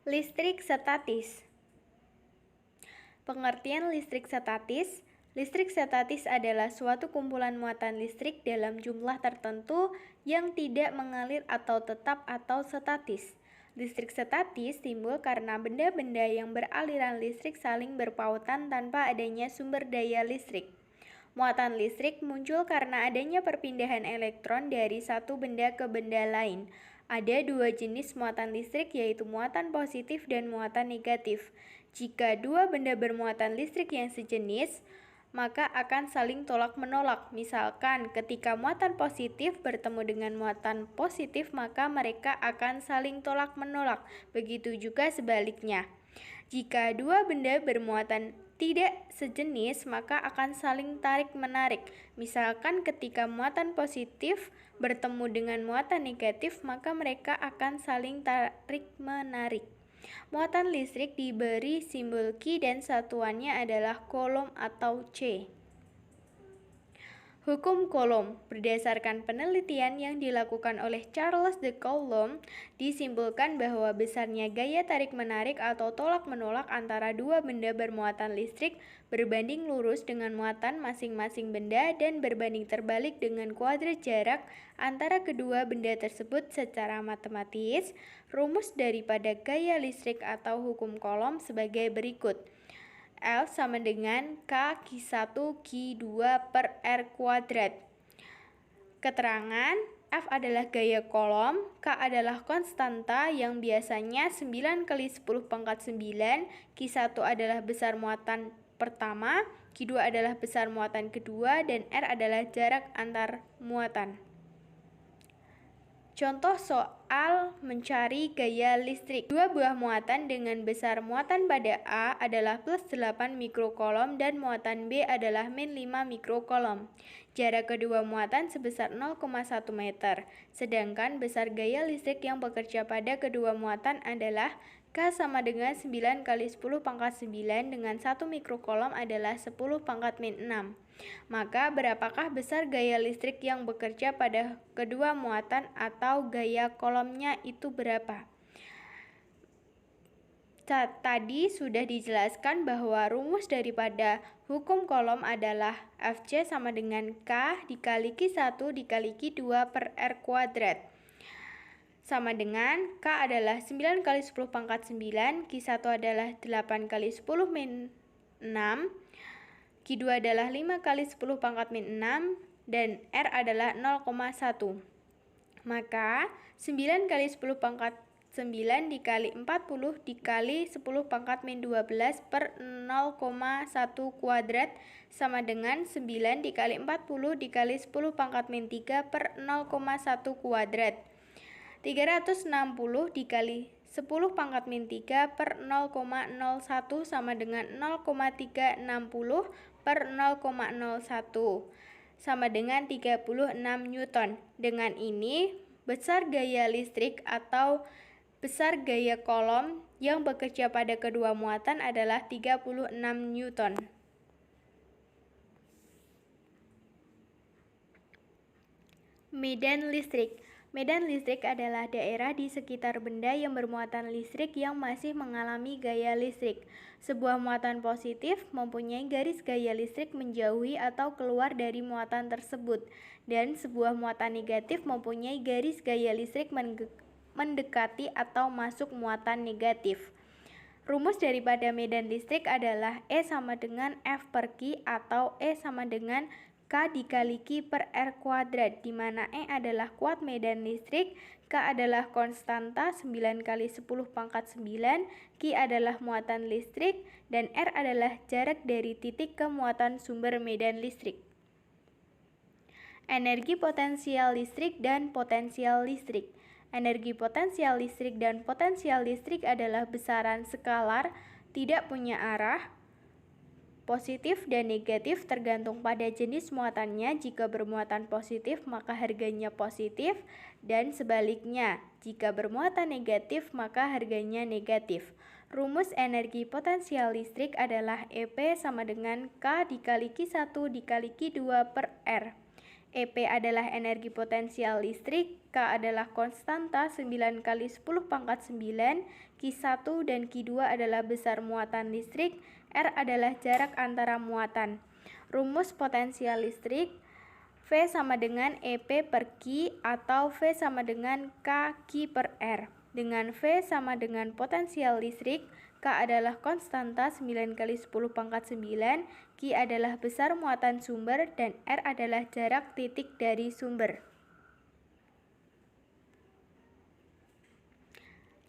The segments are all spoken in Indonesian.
Listrik statis. Pengertian listrik statis. Listrik statis adalah suatu kumpulan muatan listrik dalam jumlah tertentu yang tidak mengalir atau tetap atau statis. Listrik statis timbul karena benda-benda yang beraliran listrik saling berpautan tanpa adanya sumber daya listrik. Muatan listrik muncul karena adanya perpindahan elektron dari satu benda ke benda lain. Ada dua jenis muatan listrik, yaitu muatan positif dan muatan negatif. Jika dua benda bermuatan listrik yang sejenis, maka akan saling tolak-menolak. Misalkan, ketika muatan positif bertemu dengan muatan positif, maka mereka akan saling tolak-menolak. Begitu juga sebaliknya. Jika dua benda bermuatan tidak sejenis, maka akan saling tarik-menarik. Misalkan ketika muatan positif bertemu dengan muatan negatif, maka mereka akan saling tarik-menarik. Muatan listrik diberi simbol Q dan satuannya adalah Coulomb atau C. Hukum Coulomb. Berdasarkan penelitian yang dilakukan oleh Charles de Coulomb, disimpulkan bahwa besarnya gaya tarik-menarik atau tolak-menolak antara dua benda bermuatan listrik berbanding lurus dengan muatan masing-masing benda dan berbanding terbalik dengan kuadrat jarak antara kedua benda tersebut secara matematis. Rumus daripada gaya listrik atau hukum Coulomb sebagai berikut. L sama dengan K Q1 Q2 per R kuadrat. Keterangan, F adalah gaya Coulomb, K adalah konstanta yang biasanya 9 kali 10 pangkat 9, Q1 adalah besar muatan pertama, Q2 adalah besar muatan kedua, dan R adalah jarak antar muatan. Contoh soal mencari gaya listrik. Dua buah muatan dengan besar muatan pada A adalah plus 8 mikrocoulomb dan muatan B adalah min 5 mikrocoulomb. Jarak kedua muatan sebesar 0,1 meter. Sedangkan besar gaya listrik yang bekerja pada kedua muatan adalah K sama dengan 9 kali 10 pangkat 9 dengan 1 mikrocoulomb adalah 10 pangkat min 6. Maka berapakah besar gaya listrik yang bekerja pada kedua muatan atau gaya coulombnya itu berapa? Tadi sudah dijelaskan bahwa rumus daripada hukum Coulomb adalah Fc sama dengan K dikali Q1 dikali Q2 per R kuadrat. Sama dengan K adalah 9 kali 10 pangkat 9, Q1 adalah 8 kali 10 min 6, Q2 adalah 5 kali 10 pangkat min 6, dan R adalah 0,1. Maka 9 kali 10 pangkat 9 dikali 40 dikali 10 pangkat min 12 per 0,1 kuadrat sama dengan 9 dikali 40 dikali 10 pangkat min 3 per 0,1 kuadrat. 360 dikali 10 pangkat min 3 per 0,01 sama dengan 0,360 per 0,01 sama dengan 36 Newton. Dengan ini, besar gaya listrik atau besar gaya Coulomb yang bekerja pada kedua muatan adalah 36 Newton. Medan listrik. Medan listrik adalah daerah di sekitar benda yang bermuatan listrik yang masih mengalami gaya listrik. Sebuah muatan positif mempunyai garis gaya listrik menjauhi atau keluar dari muatan tersebut, dan sebuah muatan negatif mempunyai garis gaya listrik mendekati atau masuk muatan negatif. Rumus daripada medan listrik adalah E sama dengan F per Q atau E sama dengan K dikali Q per R kuadrat, di mana E adalah kuat medan listrik, K adalah konstanta 9 kali 10 pangkat 9, Q adalah muatan listrik, dan R adalah jarak dari titik ke muatan sumber medan listrik. Energi potensial listrik dan potensial listrik. Energi potensial listrik dan potensial listrik adalah besaran skalar, tidak punya arah, positif dan negatif tergantung pada jenis muatannya. Jika bermuatan positif maka harganya positif, dan sebaliknya jika bermuatan negatif maka harganya negatif. Rumus energi potensial listrik adalah EP sama dengan K dikali Q1 dikali Q2 per R. EP adalah energi potensial listrik, K adalah konstanta 9 kali 10 pangkat 9, Q1 dan Q2 adalah besar muatan listrik, R adalah jarak antara muatan. Rumus potensial listrik, V sama dengan EP per Q atau V sama dengan K Q per R. Dengan V sama dengan potensial listrik, K adalah konstanta 9 kali 10 pangkat 9, Q adalah besar muatan sumber, dan R adalah jarak titik dari sumber.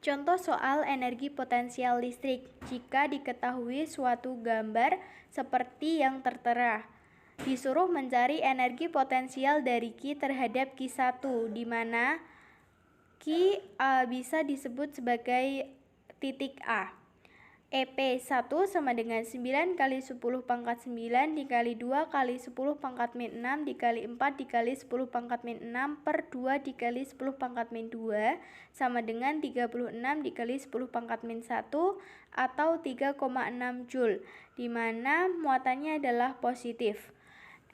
Contoh soal energi potensial listrik. Jika diketahui suatu gambar seperti yang tertera, disuruh mencari energi potensial dari Q terhadap Q1, di mana Q bisa disebut sebagai titik A. EP1 sama dengan 9 kali 10 pangkat 9 dikali 2 kali 10 pangkat min 6 dikali 4 dikali 10 pangkat min 6 per 2 dikali 10 pangkat min 2 sama dengan 36 dikali 10 pangkat min 1 atau 3,6 Joule, di mana muatannya adalah positif.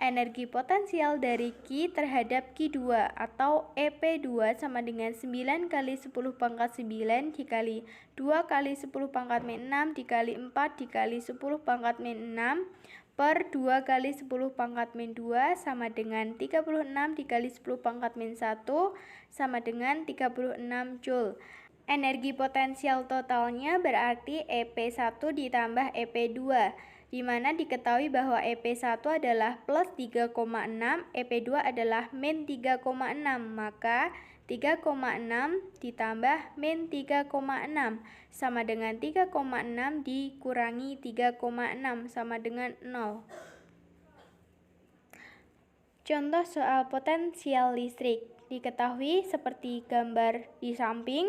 Energi potensial dari Q terhadap Q2 atau EP2 sama dengan 9 kali 10 pangkat 9 dikali 2 kali 10 pangkat min 6 dikali 4 dikali 10 pangkat min 6 per 2 kali 10 pangkat min 2 sama dengan 36 dikali 10 pangkat min 1 sama dengan 36 Joule. Energi potensial totalnya berarti EP1 ditambah EP2, di mana diketahui bahwa EP1 adalah plus 3,6, EP2 adalah min 3,6, maka 3,6 ditambah min 3,6 sama dengan 3,6 dikurangi 3,6 sama dengan 0. Contoh soal potensial listrik. Diketahui seperti gambar di samping.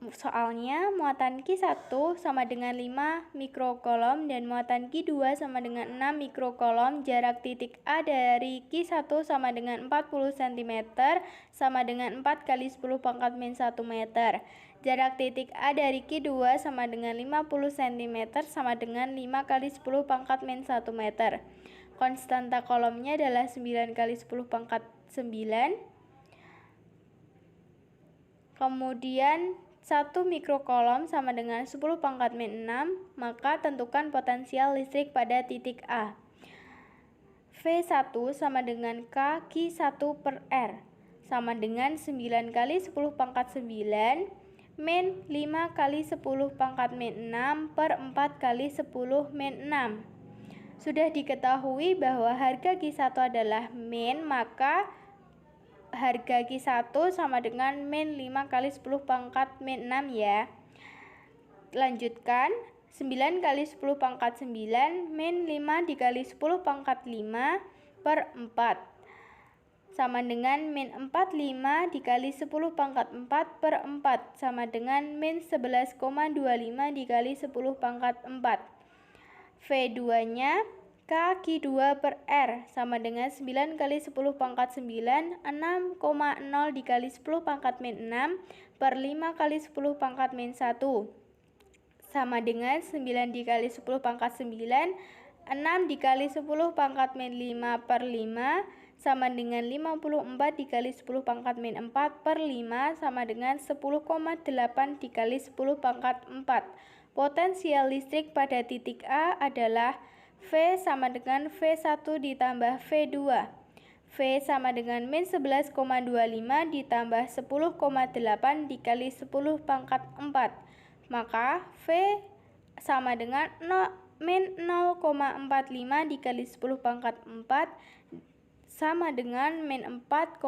Soalnya muatan Q1 sama dengan 5 mikrokolom dan muatan Q2 sama dengan 6 mikrokolom. Jarak titik A dari Q1 sama dengan 40 cm sama dengan 4 kali 10 pangkat min 1 meter. Jarak titik A dari Q2 sama dengan 50 cm sama dengan 5 kali 10 pangkat min 1 meter. Konstanta kolomnya adalah 9 kali 10 pangkat 9. Kemudian 1 mikrokolom sama dengan 10 pangkat min 6, maka tentukan potensial listrik pada titik A. V1 sama dengan K Q1 per R, sama dengan 9 kali 10 pangkat 9, min 5 kali 10 pangkat min 6 per 4 kali 10 min 6. Sudah diketahui bahwa harga Q1 adalah min, maka harga Q1 sama dengan min 5 kali 10 pangkat min 6 ya. Lanjutkan, 9 kali 10 pangkat 9 min 5 dikali 10 pangkat 5 per 4 sama dengan min 45 dikali 10 pangkat 4 per 4 sama dengan min 11,25 dikali 10 pangkat 4. V2 nya K Q2 per R sama dengan 9 kali 10 pangkat 9, 6,0 dikali 10 pangkat min 6 per 5 kali 10 pangkat min 1 sama dengan 9 dikali 10 pangkat 9, 6 dikali 10 pangkat min 5 per 5 sama dengan 54 dikali 10 pangkat min 4 per 5 sama dengan 10,8 dikali 10 pangkat 4. Potensial listrik pada titik A adalah V sama dengan V1 ditambah V2. V sama dengan min 11,25 ditambah 10,8 dikali 10 pangkat 4. Maka V sama dengan min 0,45 dikali 10 pangkat 4 sama dengan min 4,5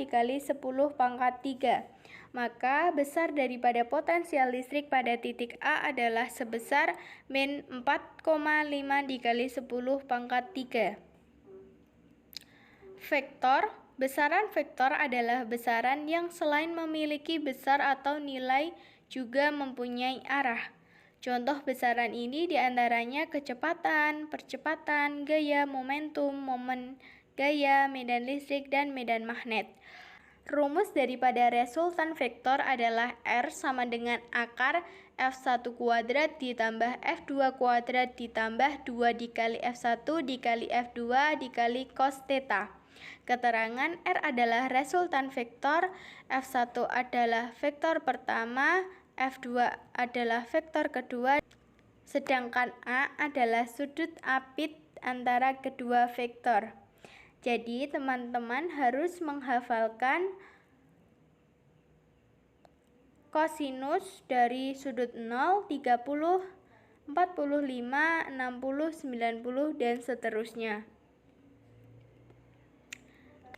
dikali 10 pangkat 3. Maka besar daripada potensial listrik pada titik A adalah sebesar min 4,5 dikali 10 pangkat 3. Vektor. Besaran vektor adalah besaran yang selain memiliki besar atau nilai juga mempunyai arah. Contoh besaran ini diantaranya kecepatan, percepatan, gaya, momentum, momen gaya, medan listrik, dan medan magnet. Rumus daripada resultan vektor adalah R sama dengan akar F1 kuadrat ditambah F2 kuadrat ditambah 2 dikali F1 dikali F2 dikali cos theta. Keterangan R adalah resultan vektor, F1 adalah vektor pertama, F2 adalah vektor kedua, sedangkan A adalah sudut apit antara kedua vektor. Jadi teman-teman harus menghafalkan kosinus dari sudut 0, 30, 45, 60, 90, dan seterusnya.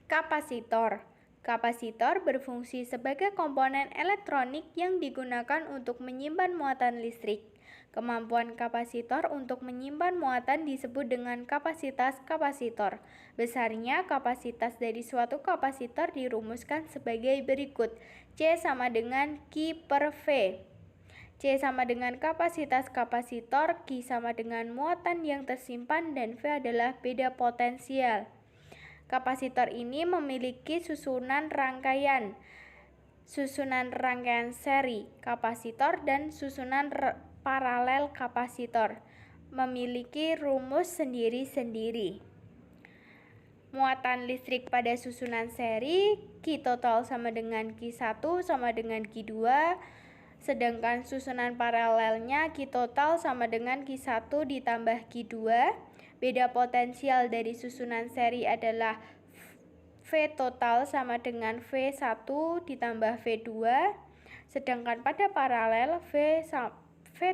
Kapasitor. Kapasitor berfungsi sebagai komponen elektronik yang digunakan untuk menyimpan muatan listrik. Kemampuan kapasitor untuk menyimpan muatan disebut dengan kapasitas kapasitor. Besarnya kapasitas dari suatu kapasitor dirumuskan sebagai berikut. C sama dengan Q per V. C sama dengan kapasitas kapasitor, Q sama dengan muatan yang tersimpan, dan V adalah beda potensial. Kapasitor ini memiliki susunan rangkaian seri kapasitor dan susunan paralel kapasitor, memiliki rumus sendiri-sendiri. Muatan listrik pada susunan seri, Q total sama dengan Q1 sama dengan Q2, sedangkan susunan paralelnya Q total sama dengan Q1 ditambah Q2. Beda potensial dari susunan seri adalah V total sama dengan V1 ditambah V2, sedangkan pada paralel V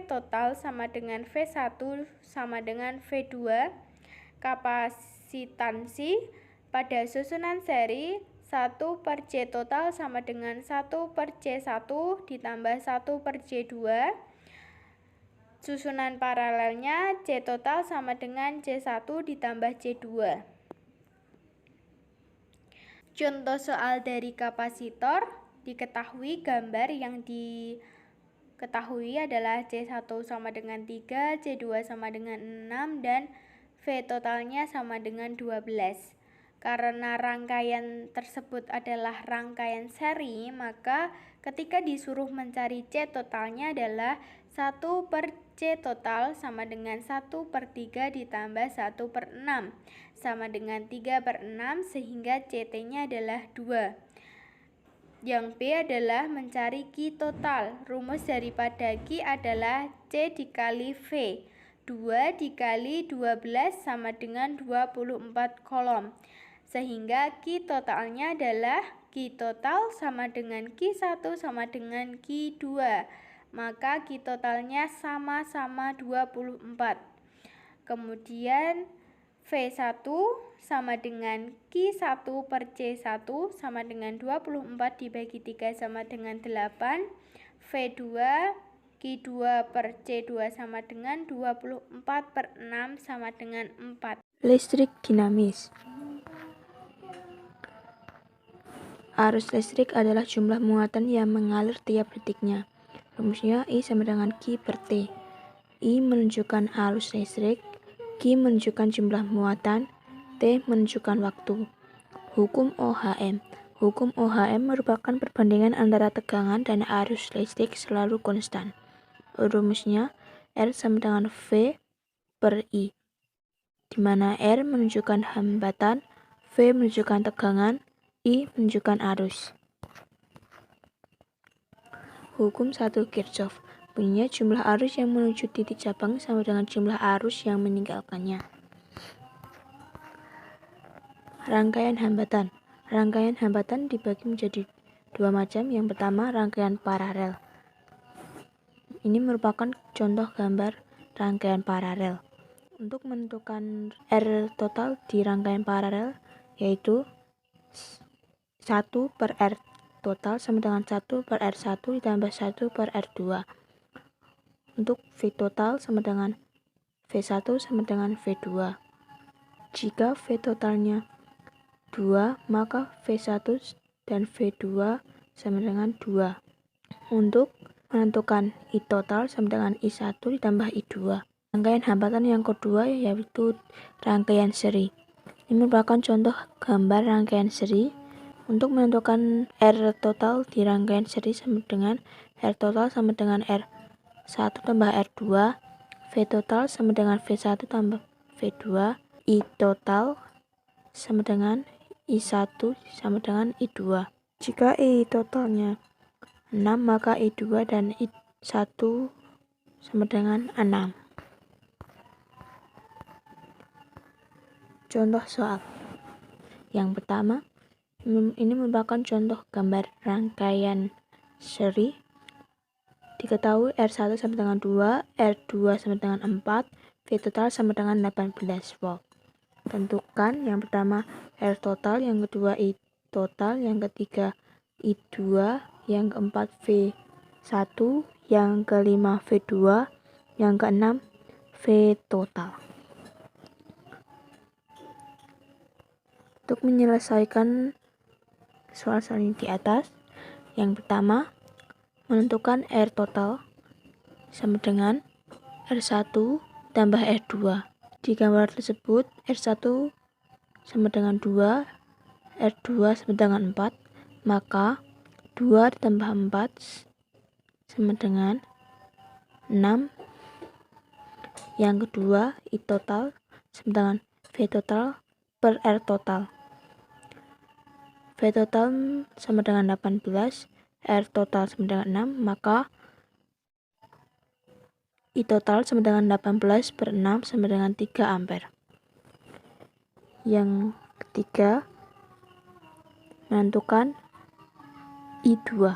total sama dengan V1 sama dengan V2. Kapasitansi pada susunan seri 1 per C total sama dengan 1 per C1 ditambah 1 per C2. Susunan paralelnya C total sama dengan C1 ditambah C2. Contoh soal dari kapasitor, diketahui gambar yang diketahui adalah C1 sama dengan 3, C2 sama dengan 6, dan V totalnya sama dengan 12. Karena rangkaian tersebut adalah rangkaian seri, maka ketika disuruh mencari C totalnya adalah 1 per C total sama dengan 1 per 3 ditambah 1 per 6 sama dengan 3 per 6, sehingga CT-nya adalah 2. Yang B adalah mencari Q total. Rumus daripada Q adalah C dikali V. 2 dikali 12 sama dengan 24 kolom. Sehingga Q totalnya adalah Q total sama dengan Q1 sama dengan Q2. Maka Q totalnya sama-sama 24. Kemudian V1 sama dengan Q1 per C1 sama dengan 24 dibagi 3 sama dengan 8. V2 Q2 per C2 sama dengan 24 per 6 sama dengan 4. Listrik dinamis. Arus listrik adalah jumlah muatan yang mengalir tiap detiknya. Rumusnya I sama dengan Q per T. I menunjukkan arus listrik, Q menunjukkan jumlah muatan, T menunjukkan waktu. Hukum OHM. Hukum OHM merupakan perbandingan antara tegangan dan arus listrik selalu konstan. Rumusnya R sama dengan V per I, di mana R menunjukkan hambatan, V menunjukkan tegangan, I menunjukkan arus. Hukum 1 Kirchhoff. Bunyinya jumlah arus yang menuju titik cabang sama dengan jumlah arus yang meninggalkannya. Rangkaian hambatan. Rangkaian hambatan dibagi menjadi dua macam. Yang pertama, rangkaian paralel. Ini merupakan contoh gambar rangkaian paralel. Untuk menentukan R total di rangkaian paralel, yaitu 1 per R total sama dengan 1 per R1 ditambah 1 per R2. Untuk V total sama dengan V1 sama dengan V2. Jika V totalnya 2, maka V1 dan V2 sama dengan 2. Untuk menentukan I total sama dengan I1 ditambah I2. Rangkaian hambatan yang kedua yaitu rangkaian seri. Ini merupakan contoh gambar rangkaian seri. Untuk menentukan R total di rangkaian seri sama dengan R total sama dengan R1 tambah R2, V total sama dengan V1 tambah V2, I total sama dengan I1 sama dengan I2. Jika I totalnya 6, maka I2 dan I1 sama dengan 6. Contoh soal. Yang pertama, ini merupakan contoh gambar rangkaian seri. Diketahui R1 sama dengan 2, R2 sama dengan 4, V total sama dengan 18 volt. Tentukan yang pertama R total, yang kedua I total, yang ketiga I2, yang keempat V1, yang kelima V2, yang keenam V total. Untuk menyelesaikan soal-soal ini di atas, yang pertama menentukan R total sama dengan R1 tambah R2. Di gambar tersebut R1 sama dengan 2, R2 sama dengan 4, maka 2 ditambah 4 sama dengan 6. Yang kedua I total sama dengan V total per R total. V total sama dengan 18, R total sama dengan 6, maka I total sama dengan 18 per 6 sama dengan 3 ampere. Yang ketiga, menentukan I2.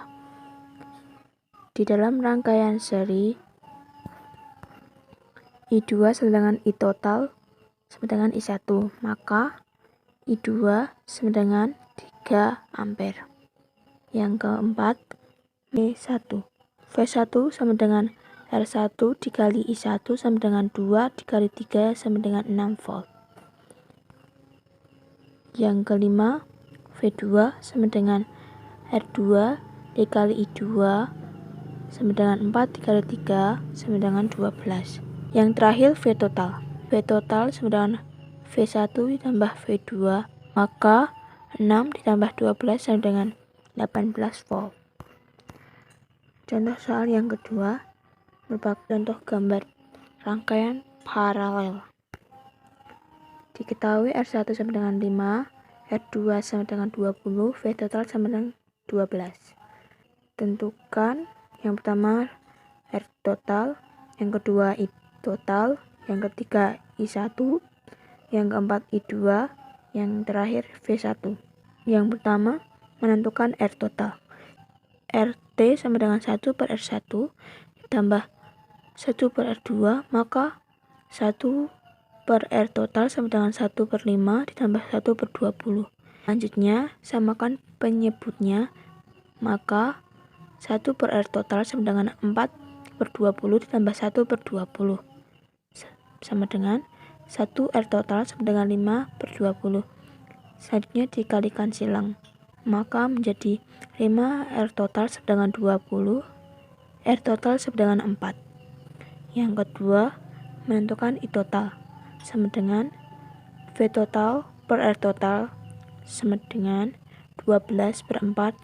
Di dalam rangkaian seri, I2 sama dengan I total sama dengan I1, maka I2 sama dengan 3 ampere. Yang keempat, V1. V1 sama dengan R1 dikali I1 sama dengan 2 dikali 3 sama dengan 6 volt. Yang kelima, V2 sama dengan R2 dikali I2 sama dengan 4 dikali 3 sama dengan 12. Yang terakhir V total. V total sama dengan V1 ditambah V2, maka 6 ditambah 12 sama dengan 18 volt. Contoh soal yang kedua merupakan contoh gambar rangkaian paralel. Diketahui R1 sama dengan 5, R2 sama dengan 20, V total sama dengan 12. Tentukan yang pertama R total, yang kedua I total, yang ketiga I1, yang keempat I2, yang terakhir V1. Yang pertama, menentukan R total. RT sama dengan 1 per R1 ditambah 1 per R2, maka 1 per R total sama dengan 1 per 5 ditambah 1 per 20. Selanjutnya, samakan penyebutnya, maka 1 per R total sama dengan 4 per 20 ditambah 1 per 20. Sama dengan 1 R total sama dengan 5 per 20. Selanjutnya dikalikan silang, maka menjadi 5 R total sama dengan 20, R total sama dengan 4. Yang kedua, menentukan I total sama dengan V total per R total sama dengan 12 per 4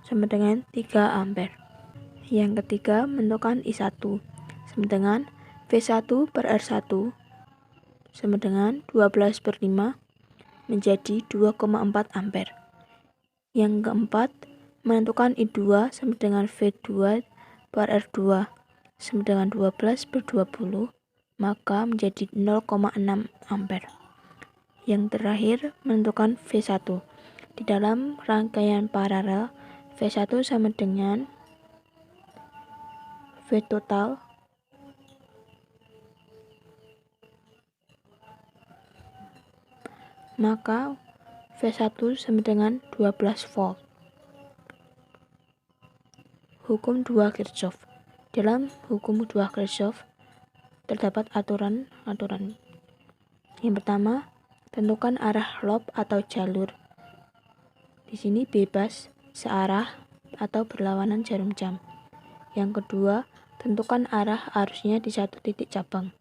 sama dengan 3 ampere. Yang ketiga, menentukan I1 sama dengan V1 per R1 sama dengan 12 per 5 menjadi 2,4 ampere. Yang keempat, menentukan I2 sama dengan V2 per R2 sama dengan 12 per 20, maka menjadi 0,6 ampere. Yang terakhir, menentukan V1. Di dalam rangkaian paralel, V1 sama dengan V total maka V1 sama dengan 12 volt. Hukum 2 Kirchhoff. Dalam hukum 2 Kirchhoff terdapat aturan-aturan. Yang pertama, tentukan arah lob atau jalur. Di sini bebas, searah, atau berlawanan jarum jam. Yang kedua, tentukan arah arusnya di satu titik cabang.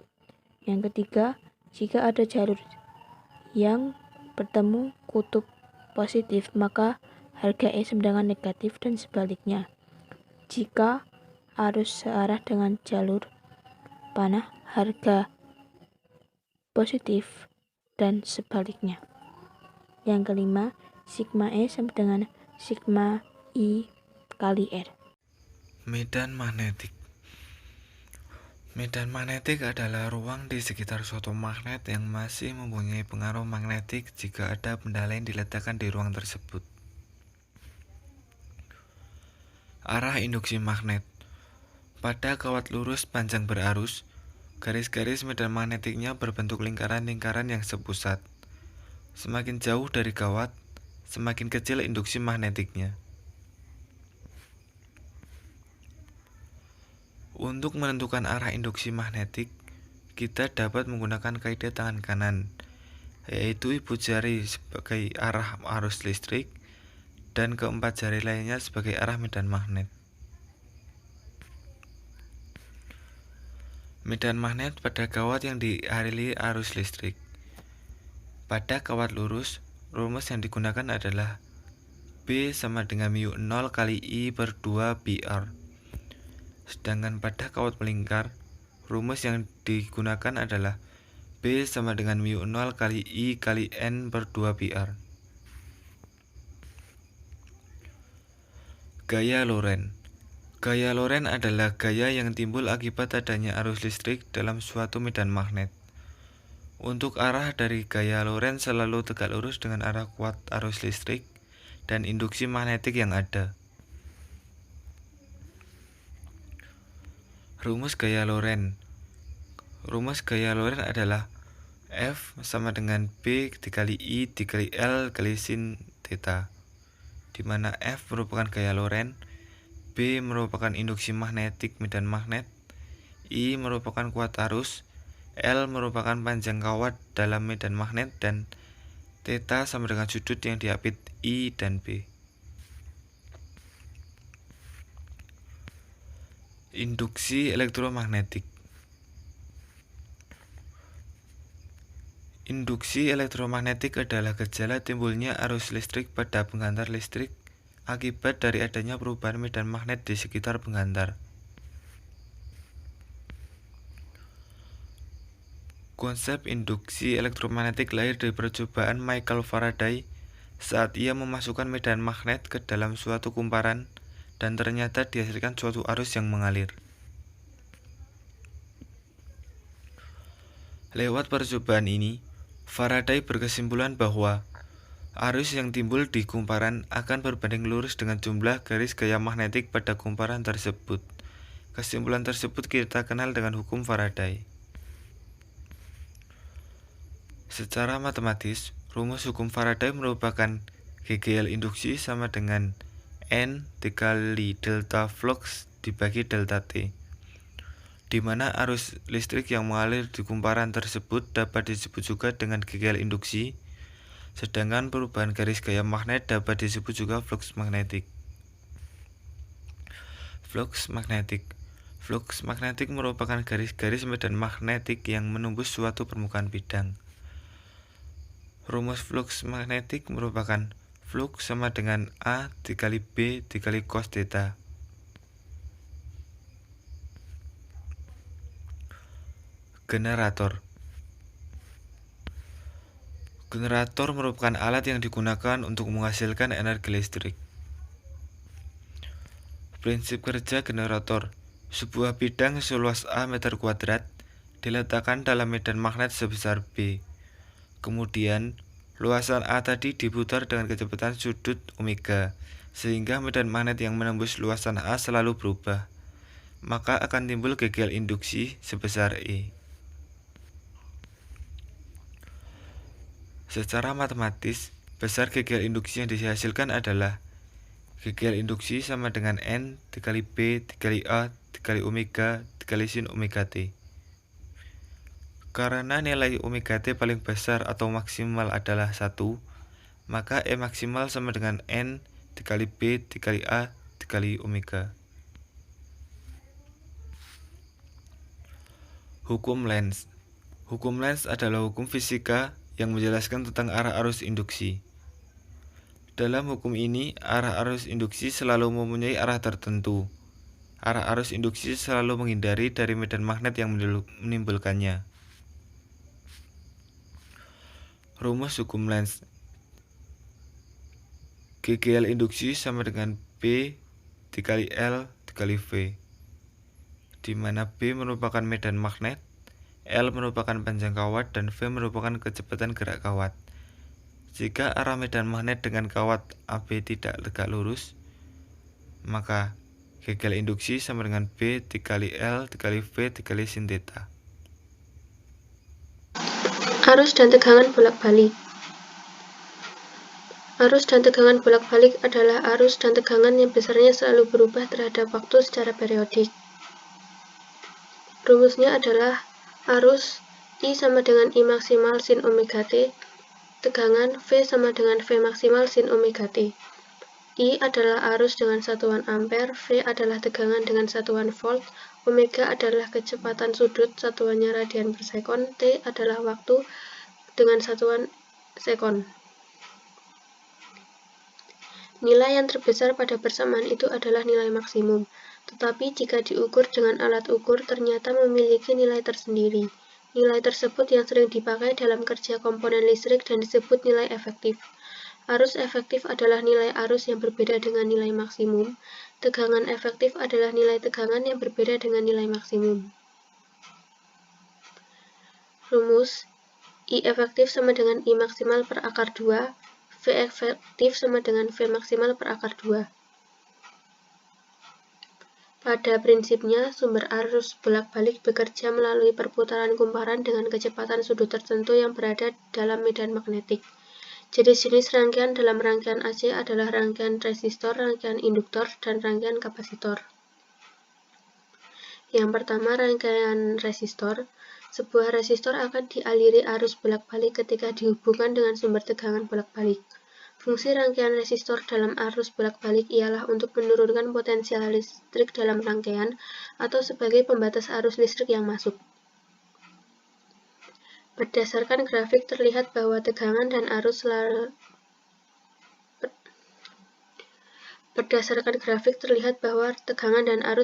Yang ketiga, jika ada jalur yang bertemu kutub positif, maka harga E sama dengan negatif dan sebaliknya. Jika arus searah dengan jalur panah, harga positif dan sebaliknya. Yang kelima, sigma E sama dengan sigma I kali R. Medan magnetik. Medan magnetik adalah ruang di sekitar suatu magnet yang masih mempunyai pengaruh magnetik jika ada benda lain diletakkan di ruang tersebut. Arah induksi magnet. Pada kawat lurus panjang berarus, garis-garis medan magnetiknya berbentuk lingkaran-lingkaran yang sepusat. Semakin jauh dari kawat, semakin kecil induksi magnetiknya. Untuk menentukan arah induksi magnetik, kita dapat menggunakan kaidah tangan kanan, yaitu ibu jari sebagai arah arus listrik dan keempat jari lainnya sebagai arah medan magnet. Medan magnet pada kawat yang dialiri arus listrik. Pada kawat lurus, rumus yang digunakan adalah B sama dengan mu 0 kali I per 2 PR. Sedangkan pada kawat melingkar, rumus yang digunakan adalah B sama dengan mu 0 kali I kali N per 2 PR. Gaya Lorentz. Gaya Lorentz adalah gaya yang timbul akibat adanya arus listrik dalam suatu medan magnet. Untuk arah dari gaya Lorentz selalu tegak lurus dengan arah kuat arus listrik dan induksi magnetik yang ada. Rumus gaya Lorentz. Rumus gaya Lorentz adalah F sama dengan B dikali I dikali L kali sin theta, di mana F merupakan gaya Lorentz, B merupakan induksi magnetik medan magnet, I merupakan kuat arus, L merupakan panjang kawat dalam medan magnet, dan theta sama dengan sudut yang diapit I dan B. Induksi elektromagnetik. Induksi elektromagnetik adalah gejala timbulnya arus listrik pada penghantar listrik akibat dari adanya perubahan medan magnet di sekitar penghantar. Konsep induksi elektromagnetik lahir dari percobaan Michael Faraday saat ia memasukkan medan magnet ke dalam suatu kumparan dan ternyata dihasilkan suatu arus yang mengalir. Lewat percobaan ini, Faraday berkesimpulan bahwa arus yang timbul di kumparan akan berbanding lurus dengan jumlah garis gaya magnetik pada kumparan tersebut. Kesimpulan tersebut kita kenal dengan hukum Faraday. Secara matematis, rumus hukum Faraday merupakan GGL induksi sama dengan N dikali delta flux dibagi delta T, di mana arus listrik yang mengalir di kumparan tersebut dapat disebut juga dengan GGL induksi, sedangkan perubahan garis gaya magnet dapat disebut juga flux magnetik. Flux magnetik. Flux magnetik merupakan garis-garis medan magnetik yang menembus suatu permukaan bidang. Rumus flux magnetik merupakan flux sama dengan A dikali B dikali cos theta. Generator. Generator merupakan alat yang digunakan untuk menghasilkan energi listrik. Prinsip kerja generator. Sebuah bidang seluas A meter kuadrat diletakkan dalam medan magnet sebesar B. Kemudian, luasan A tadi diputar dengan kecepatan sudut omega, sehingga medan magnet yang menembus luasan A selalu berubah. Maka akan timbul GGL induksi sebesar E. Secara matematis, besar GGL induksi yang dihasilkan adalah GGL induksi sama dengan N dikali B dikali A dikali omega dikali sin omega T. Karena nilai omega T paling besar atau maksimal adalah 1, maka E maksimal sama dengan N dikali B dikali A dikali omega. Hukum Lenz. Hukum Lenz adalah hukum fisika yang menjelaskan tentang arah arus induksi. Dalam hukum ini, arah arus induksi selalu mempunyai arah tertentu. Arah arus induksi selalu menghindari dari medan magnet yang menimbulkannya. Rumus hukum Lenz. GGL induksi sama dengan B dikali L dikali V, di mana B merupakan medan magnet, L merupakan panjang kawat, dan V merupakan kecepatan gerak kawat. Jika arah medan magnet dengan kawat AB tidak tegak lurus, maka GGL induksi sama dengan B dikali L dikali V dikali sin theta. Arus dan tegangan bolak-balik. Arus dan tegangan bolak-balik adalah arus dan tegangan yang besarnya selalu berubah terhadap waktu secara periodik. Rumusnya adalah arus I sama dengan I maksimal sin omega T, tegangan V sama dengan V maksimal sin omega T. I adalah arus dengan satuan ampere, V adalah tegangan dengan satuan volt, omega adalah kecepatan sudut satuannya radian per sekon, T adalah waktu dengan satuan sekon. Nilai yang terbesar pada persamaan itu adalah nilai maksimum. Tetapi jika diukur dengan alat ukur ternyata memiliki nilai tersendiri. Nilai tersebut yang sering dipakai dalam kerja komponen listrik dan disebut nilai efektif. Arus efektif adalah nilai arus yang berbeda dengan nilai maksimum. Tegangan efektif adalah nilai tegangan yang berbeda dengan nilai maksimum. Rumus I efektif sama dengan I maksimal per akar 2, V efektif sama dengan V maksimal per akar 2. Pada prinsipnya, sumber arus bolak-balik bekerja melalui perputaran kumparan dengan kecepatan sudut tertentu yang berada dalam medan magnetik. Jenis-jenis rangkaian dalam rangkaian AC adalah rangkaian resistor, rangkaian induktor, dan rangkaian kapasitor. Yang pertama, rangkaian resistor. Sebuah resistor akan dialiri arus bolak-balik ketika dihubungkan dengan sumber tegangan bolak-balik. Fungsi rangkaian resistor dalam arus bolak-balik ialah untuk menurunkan potensial listrik dalam rangkaian atau sebagai pembatas arus listrik yang masuk. Berdasarkan grafik terlihat bahwa tegangan dan arus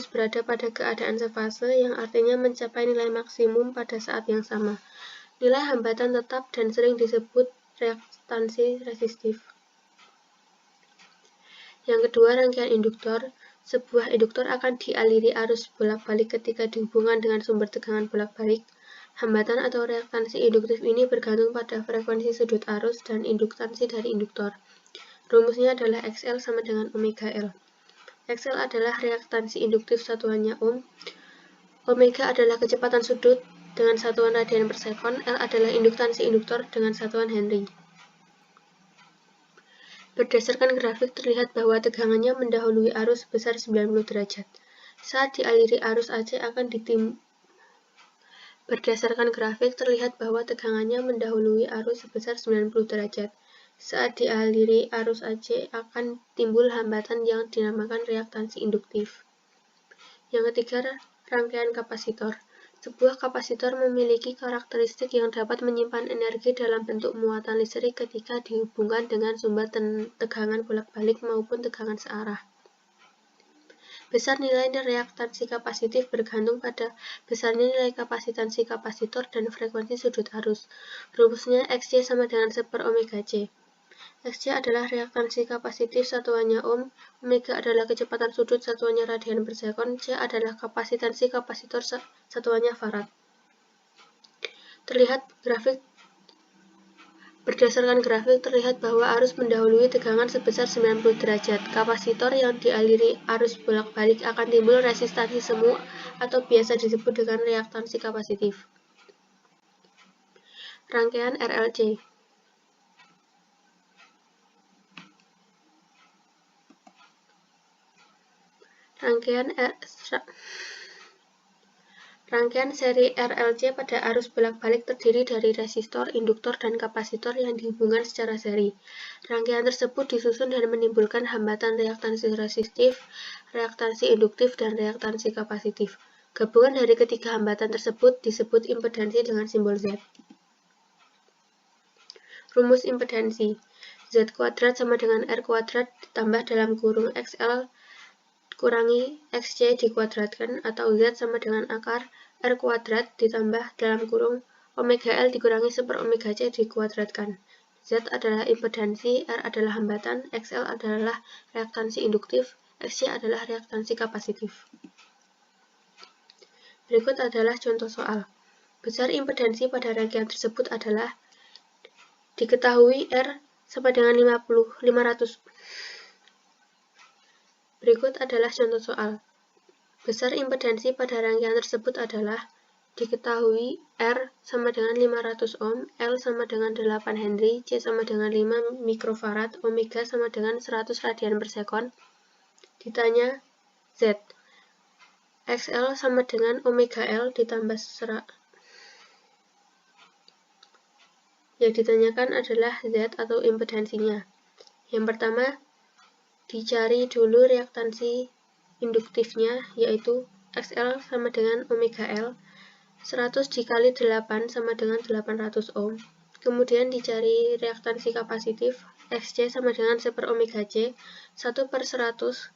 berada pada keadaan sefase, yang artinya mencapai nilai maksimum pada saat yang sama. Nilai hambatan tetap dan sering disebut reaktansi resistif. Yang kedua, rangkaian induktor. Sebuah induktor akan dialiri arus bolak-balik ketika dihubungkan dengan sumber tegangan bolak-balik. Hambatan atau reaktansi induktif ini bergantung pada frekuensi sudut arus dan induktansi dari induktor. Rumusnya adalah XL sama dengan omega L. XL adalah reaktansi induktif satuannya ohm, omega adalah kecepatan sudut dengan satuan radian per sekon, L adalah induktansi induktor dengan satuan Henry. Berdasarkan grafik terlihat bahwa tegangannya mendahului arus sebesar 90 derajat. Saat dialiri arus AC akan Berdasarkan grafik terlihat bahwa tegangannya mendahului arus sebesar 90 derajat. Saat dialiri arus AC akan timbul hambatan yang dinamakan reaktansi induktif. Yang ketiga, rangkaian kapasitor. Sebuah kapasitor memiliki karakteristik yang dapat menyimpan energi dalam bentuk muatan listrik ketika dihubungkan dengan sumber tegangan bolak-balik maupun tegangan searah. Besar nilai reaktansi kapasitif bergantung pada besarnya nilai kapasitansi kapasitor dan frekuensi sudut arus. Rumusnya XC sama dengan 1 per omega C. XC adalah reaktansi kapasitif satuannya ohm, omega adalah kecepatan sudut satuannya radian per sekon, C adalah kapasitansi kapasitor satuannya farad. Berdasarkan grafik terlihat bahwa arus mendahului tegangan sebesar 90 derajat. Kapasitor yang dialiri arus bolak-balik akan timbul resistansi semu atau biasa disebut dengan reaktansi kapasitif. Rangkaian RLC. Rangkaian seri RLC pada arus bolak-balik terdiri dari resistor, induktor, dan kapasitor yang dihubungkan secara seri. Rangkaian tersebut disusun dan menimbulkan hambatan reaktansi resistif, reaktansi induktif, dan reaktansi kapasitif. Gabungan dari ketiga hambatan tersebut disebut impedansi dengan simbol Z. Rumus impedansi. Z kuadrat sama dengan R kuadrat ditambah dalam kurung XL kurangi XC dikuadratkan, atau Z sama dengan akar R kuadrat ditambah dalam kurung omega L dikurangi 1 per omega C dikuadratkan. Z adalah impedansi, R adalah hambatan, XL adalah reaktansi induktif, XC adalah reaktansi kapasitif. Berikut adalah contoh soal. Besar impedansi pada rangkaian tersebut adalah diketahui R sama dengan 500. Berikut adalah contoh soal. Besar impedansi pada rangkaian tersebut adalah diketahui R sama dengan 500 ohm, L sama dengan 8 Henry, C sama dengan 5 mikrofarad, omega sama dengan 100 radian per sekon. Ditanya Z. XL sama dengan omega L ditambah Yang ditanyakan adalah Z atau impedansinya. Yang pertama, dicari dulu reaktansi induktifnya, yaitu XL sama dengan omega L. 100 dikali 8 sama dengan 800 ohm. Kemudian dicari reaktansi kapasitif, XC sama dengan 1 per omega C, 1 per 100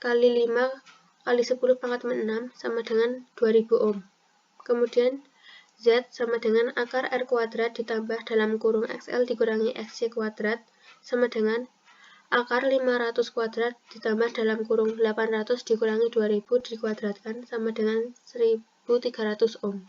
kali 5 kali 10 pangkat 6 sama dengan 2000 ohm. Kemudian Z sama dengan akar R kuadrat ditambah dalam kurung XL dikurangi XC kuadrat sama dengan akar 500 kuadrat ditambah dalam kurung 800 dikurangi 2000 dikuadratkan sama dengan 1300 ohm.